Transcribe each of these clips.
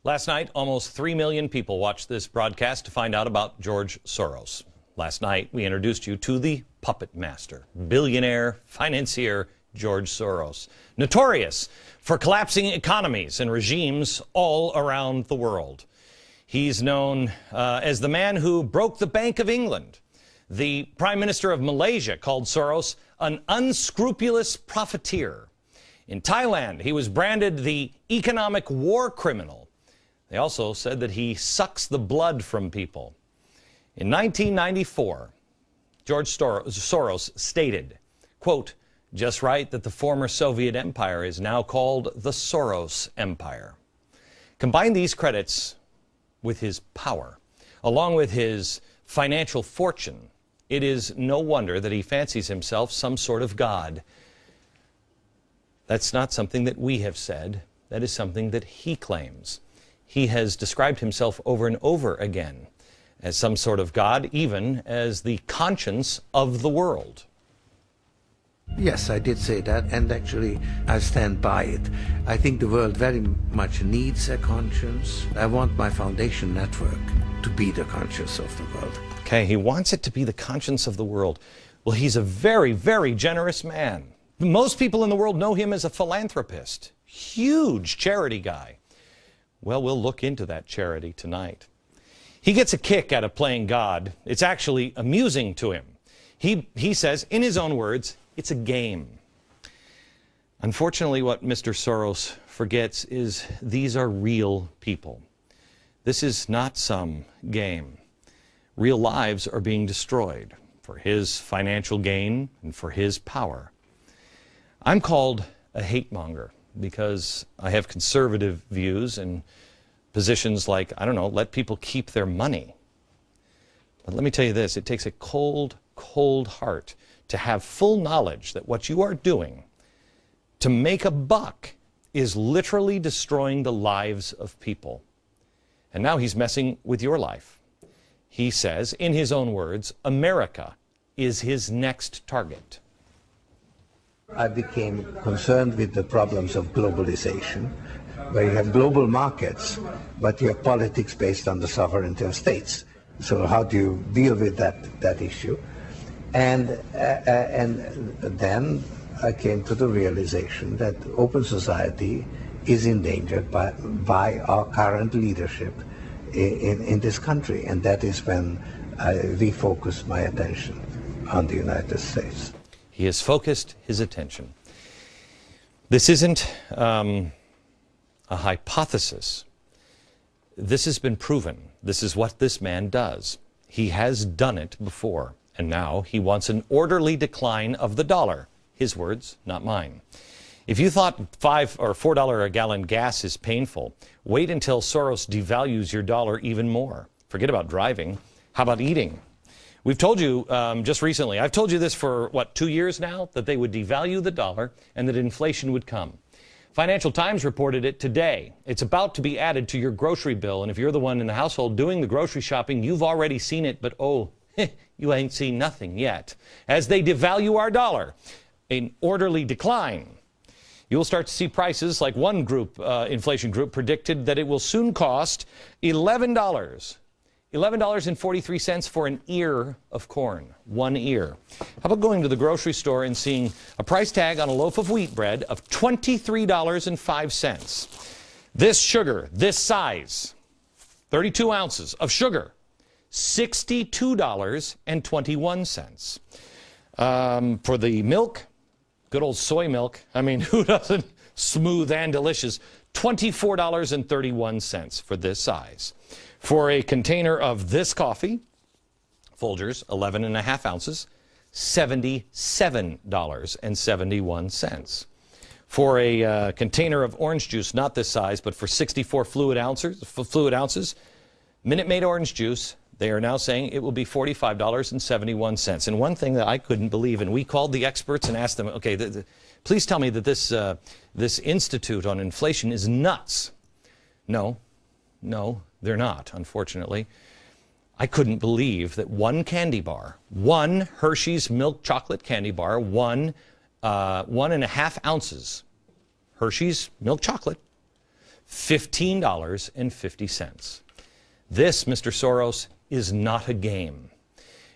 Last night, almost 3 million people watched this broadcast to find out about George Soros. Last night, we introduced you to the puppet master, billionaire, financier George Soros, notorious for collapsing economies and regimes all around the world. He's known as the man who broke the Bank of England. The Prime Minister of Malaysia called Soros an unscrupulous profiteer. In Thailand, he was branded the economic war criminal. They also said that he sucks the blood from people. In 1994, George Soros stated, quote, "Just right that the former Soviet Empire is now called the Soros Empire." Combine these credits with his power, along with his financial fortune, it is no wonder that he fancies himself some sort of god. That's not something that we have said. That is something that he claims. He has described himself over and over again as some sort of god, even as the conscience of the world. Yes, I did say that, and actually I stand by it. I think the world very much needs a conscience. I want my foundation network to be the conscience of the world. Okay, he wants it to be the conscience of the world. Well, he's a very, very generous man. Most people in the world know him as a philanthropist, huge charity guy. Well, we'll look into that charity tonight. He gets a kick out of playing God. It's actually amusing to him. He says, in his own words, it's a game. Unfortunately, what Mr. Soros forgets is these are real people. This is not some game. Real lives are being destroyed for his financial gain and for his power. I'm called a hate monger because I have conservative views and positions like, I don't know, let people keep their money. But let me tell you this, it takes a cold, cold heart to have full knowledge that what you are doing to make a buck is literally destroying the lives of people. And now he's messing with your life. He says, in his own words, America is his next target. I became concerned with the problems of globalization, where you have global markets, but you have politics based on the sovereignty of states. So how do you deal with that issue? And then I came to the realization that open society is endangered by our current leadership in this country. And that is when I refocused my attention on the United States. He has focused his attention. This isn't a hypothesis. This has been proven. This is what this man does. He has done it before. And now he wants an orderly decline of the dollar. His words, not mine. If you thought $5 or $4 a gallon gas is painful, wait until Soros devalues your dollar even more. Forget about driving. How about eating? We've told you just recently, I've told you this for, 2 years now, that they would devalue the dollar and that inflation would come. Financial Times reported it today. It's about to be added to your grocery bill, and if you're the one in the household doing the grocery shopping, you've already seen it, but oh, you ain't seen nothing yet. As they devalue our dollar, an orderly decline, you'll start to see prices like one group, inflation group, predicted that it will soon cost $11.43 for an ear of corn, 1 ear. How about going to the grocery store and seeing a price tag on a loaf of wheat bread of $23.05? This sugar, this size, 32 ounces of sugar, $62.21. For the milk, good old soy milk, I mean, who doesn't? Smooth and delicious, $24.31 for this size. For a container of this coffee, Folgers, 11.5 ounces, $77.71. For a container of orange juice, not this size, but for 64 fluid ounces, Minute Maid orange juice, they are now saying it will be $45.71. And one thing that I couldn't believe, and we called the experts and asked them, okay, please tell me that this Institute on Inflation is nuts. No, they're not, unfortunately. I couldn't believe that one candy bar, one Hershey's milk chocolate candy bar, 1.5 ounces, Hershey's milk chocolate, $15.50. This, Mr. Soros, is not a game.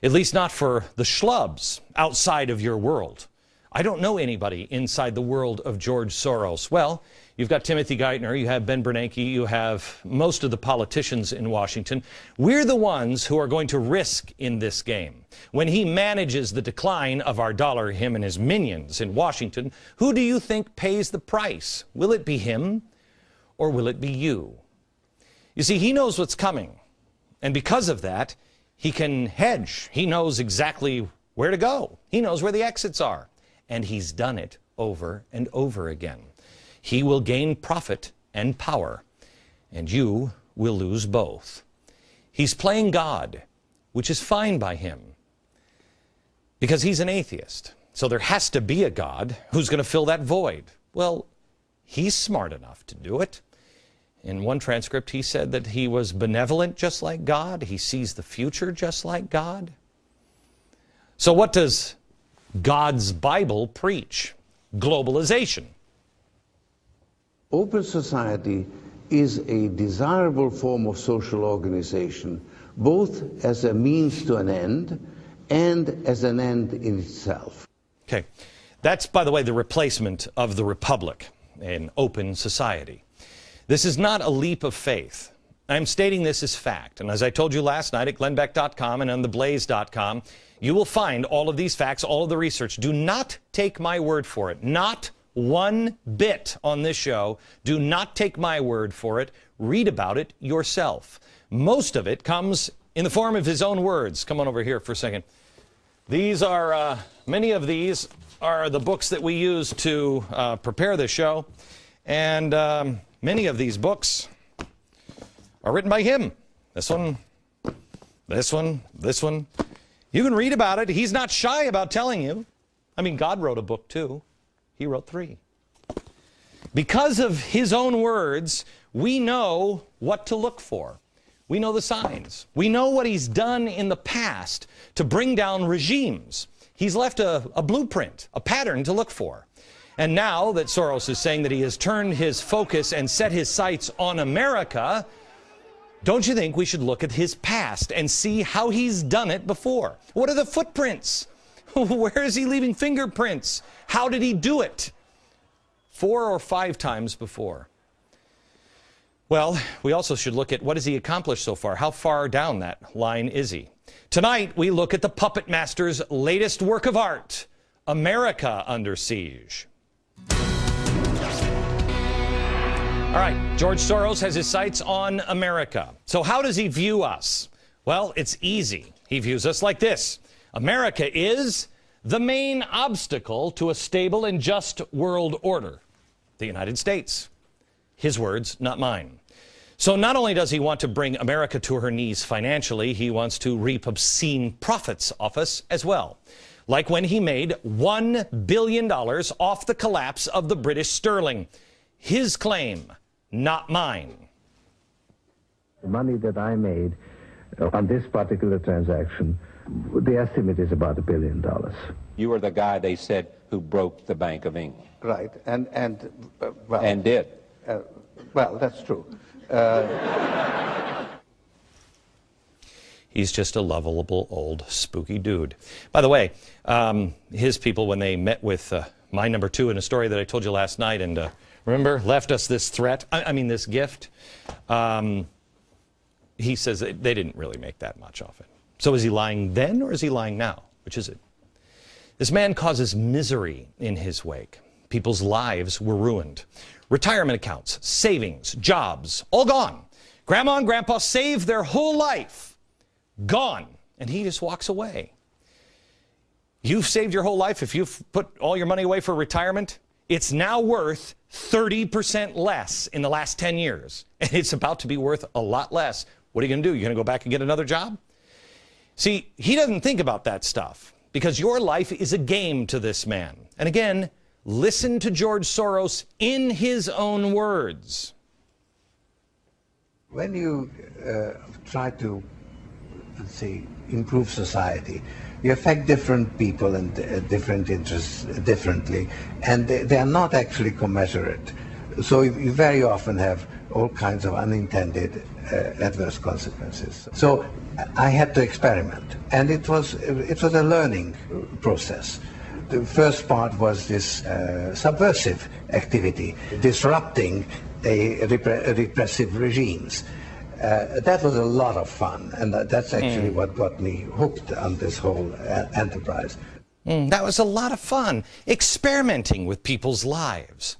At least not for the schlubs outside of your world. I don't know anybody inside the world of George Soros. Well, you've got Timothy Geithner, you have Ben Bernanke, you have most of the politicians in Washington. We're the ones who are going to risk in this game. When he manages the decline of our dollar, him and his minions in Washington, who do you think pays the price? Will it be him or will it be you? You see, he knows what's coming. And because of that, he can hedge. He knows exactly where to go. He knows where the exits are. And he's done it over and over again. He will gain profit and power, and you will lose both. He's playing God, which is fine by him, because he's an atheist. So there has to be a God who's going to fill that void. Well, he's smart enough to do it. In one transcript, he said that he was benevolent just like God. He sees the future just like God. So what does God's Bible preach? Globalization. Open society is a desirable form of social organization, both as a means to an end and as an end in itself. Okay. That's, by the way, the replacement of the republic in open society. This is not a leap of faith. I'm stating this as fact. And as I told you last night at glennbeck.com and on theblaze.com, you will find all of these facts, all of the research. Do not take my word for it. Not one bit on this show. Do not take my word for it. Read about it yourself. Most of it comes in the form of his own words. Come on over here for a second. These are, many of these are the books that we use to prepare this show. And many of these books are written by him. This one, this one, this one. You can read about it. He's not shy about telling you. I mean, God wrote a book too. He wrote 3. Because of his own words, we know what to look for. We know the signs. We know what he's done in the past to bring down regimes. He's left a blueprint, a pattern to look for. And now that Soros is saying that he has turned his focus and set his sights on America, don't you think we should look at his past and see how he's done it before? What are the footprints? Where is he leaving fingerprints? How did he do it? 4 or 5 times before. Well, we also should look at what has he accomplished so far. How far down that line is he? Tonight, we look at the puppet master's latest work of art, America Under Siege. All right, George Soros has his sights on America. So how does he view us? Well, it's easy. He views us like this. America is the main obstacle to a stable and just world order. The United States. His words, not mine. So not only does he want to bring America to her knees financially, he wants to reap obscene profits off us as well. Like when he made $1 billion off the collapse of the British sterling. His claim, not mine. The money that I made on this particular transaction, the estimate is about $1 billion. You were the guy, they said, who broke the Bank of England. Right, and did. Well, that's true. He's just a lovable old spooky dude. By the way, his people, when they met with my number 2 in a story that I told you last night, and remember, left us this threat, this gift, he says they didn't really make that much off it. So is he lying then or is he lying now? Which is it? This man causes misery in his wake. People's lives were ruined. Retirement accounts, savings, jobs, all gone. Grandma and Grandpa saved their whole life. Gone. And he just walks away. You've saved your whole life. If you've put all your money away for retirement, it's now worth 30% less in the last 10 years. And it's about to be worth a lot less. What are you going to do? You're going to go back and get another job? See, he doesn't think about that stuff because your life is a game to this man. And again, listen to George Soros in his own words. When you try to, let's say, improve society, you affect different people and different interests differently, and they are not actually commensurate. So you very often have all kinds of unintended adverse consequences. So I had to experiment, and it was a learning process. The first part was this subversive activity, disrupting repressive regimes. That was a lot of fun, and that's actually what got me hooked on this whole enterprise. That was a lot of fun, experimenting with people's lives.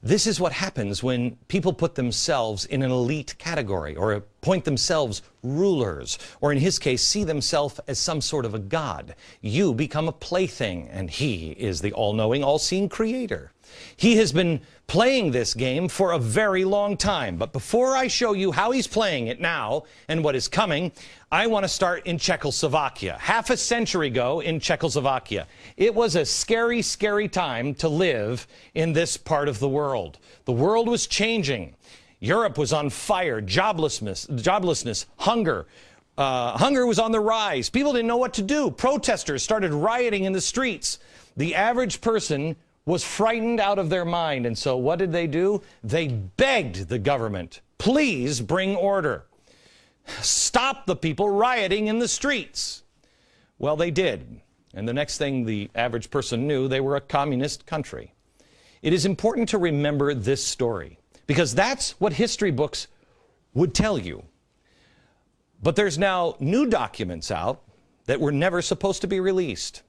This is what happens when people put themselves in an elite category, or appoint themselves rulers, or in his case, see themselves as some sort of a god. You become a plaything, and he is the all-knowing, all-seeing creator. He has been playing this game for a very long time. But before I show you how he's playing it now and what is coming, I want to start in Czechoslovakia. Half a century ago in Czechoslovakia. It was a scary, scary time to live in this part of the world. The world was changing. Europe was on fire. Joblessness, hunger. Hunger was on the rise. People didn't know what to do. Protesters started rioting in the streets. The average person was frightened out of their mind. And so what did they do? They begged the government, please bring order. Stop the people rioting in the streets. Well, they did. And the next thing the average person knew, they were a communist country. It is important to remember this story, because that's what history books would tell you. But there's now new documents out that were never supposed to be released.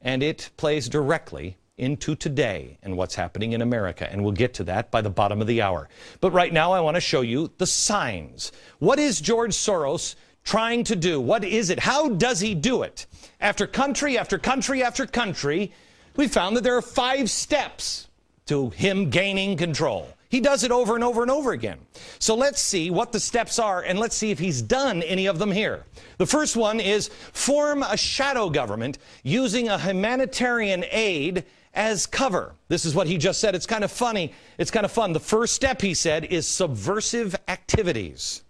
And it plays directly into today and what's happening in America. And we'll get to that by the bottom of the hour. But right now I want to show you the signs. What is George Soros trying to do? What is it? How does he do it? After country after country after country, we found that there are 5 steps to him gaining control. He does it over and over and over again. So let's see what the steps are, and let's see if he's done any of them here. The first one is form a shadow government using a humanitarian aid as cover. This is what he just said. It's kind of funny. It's kind of fun. The first step, he said, is subversive activities.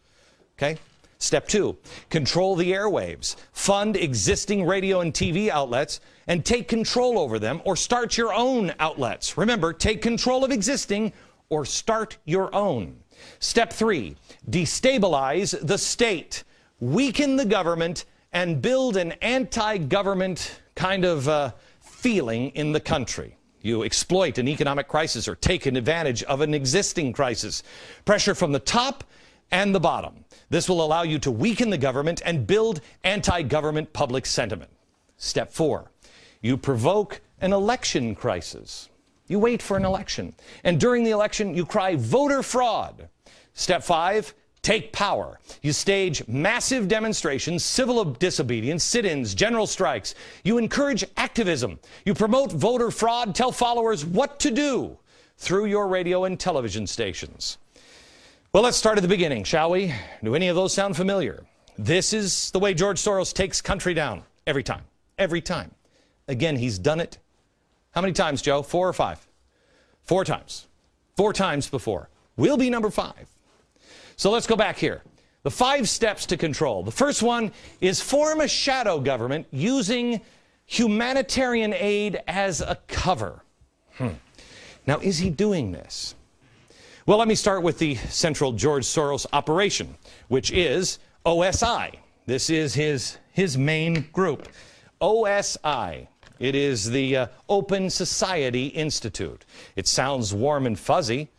Okay? Step 2, control the airwaves. Fund existing radio and TV outlets and take control over them, or start your own outlets. Remember, take control of existing or start your own. Step 3, destabilize the state. Weaken the government and build an anti-government kind of feeling in the country. You exploit an economic crisis or take advantage of an existing crisis. Pressure from the top and the bottom. This will allow you to weaken the government and build anti-government public sentiment. Step 4, you provoke an election crisis. You wait for an election, and during the election you cry voter fraud. Step 5, take power. You stage massive demonstrations, civil disobedience, sit-ins, general strikes. You encourage activism. You promote voter fraud, tell followers what to do through your radio and television stations. Well, let's start at the beginning, shall we? Do any of those sound familiar? This is the way George Soros takes country down every time. Every time. Again, he's done it. How many times, Joe? 4 or 5? 4 times. 4 times before. We'll be number 5. So let's go back here. The 5 steps to control. The first one is form a shadow government using humanitarian aid as a cover. Now, is he doing this? Well, let me start with the central George Soros operation, which is OSI. This is his main group. OSI. It is the Open Society Institute. It sounds warm and fuzzy,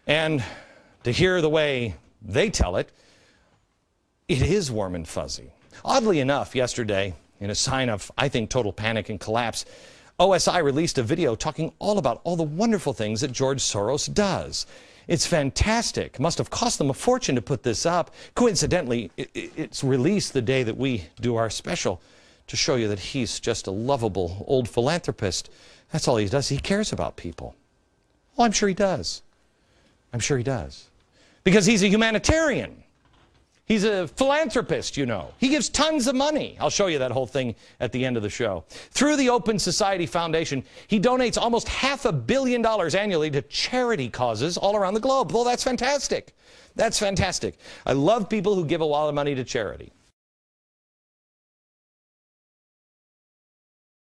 and to hear the way they tell it, it is warm and fuzzy. Oddly enough, yesterday, in a sign of, I think, total panic and collapse, OSI released a video talking all about all the wonderful things that George Soros does. It's fantastic. Must have cost them a fortune to put this up. Coincidentally, it's released the day that we do our special to show you that he's just a lovable old philanthropist. That's all he does. He cares about people. Well, I'm sure he does. I'm sure he does. Because he's a humanitarian. He's a philanthropist, you know. He gives tons of money. I'll show you that whole thing at the end of the show. Through the Open Society Foundation, he donates almost $500 million annually to charity causes all around the globe. Well, that's fantastic. That's fantastic. I love people who give a lot of money to charity.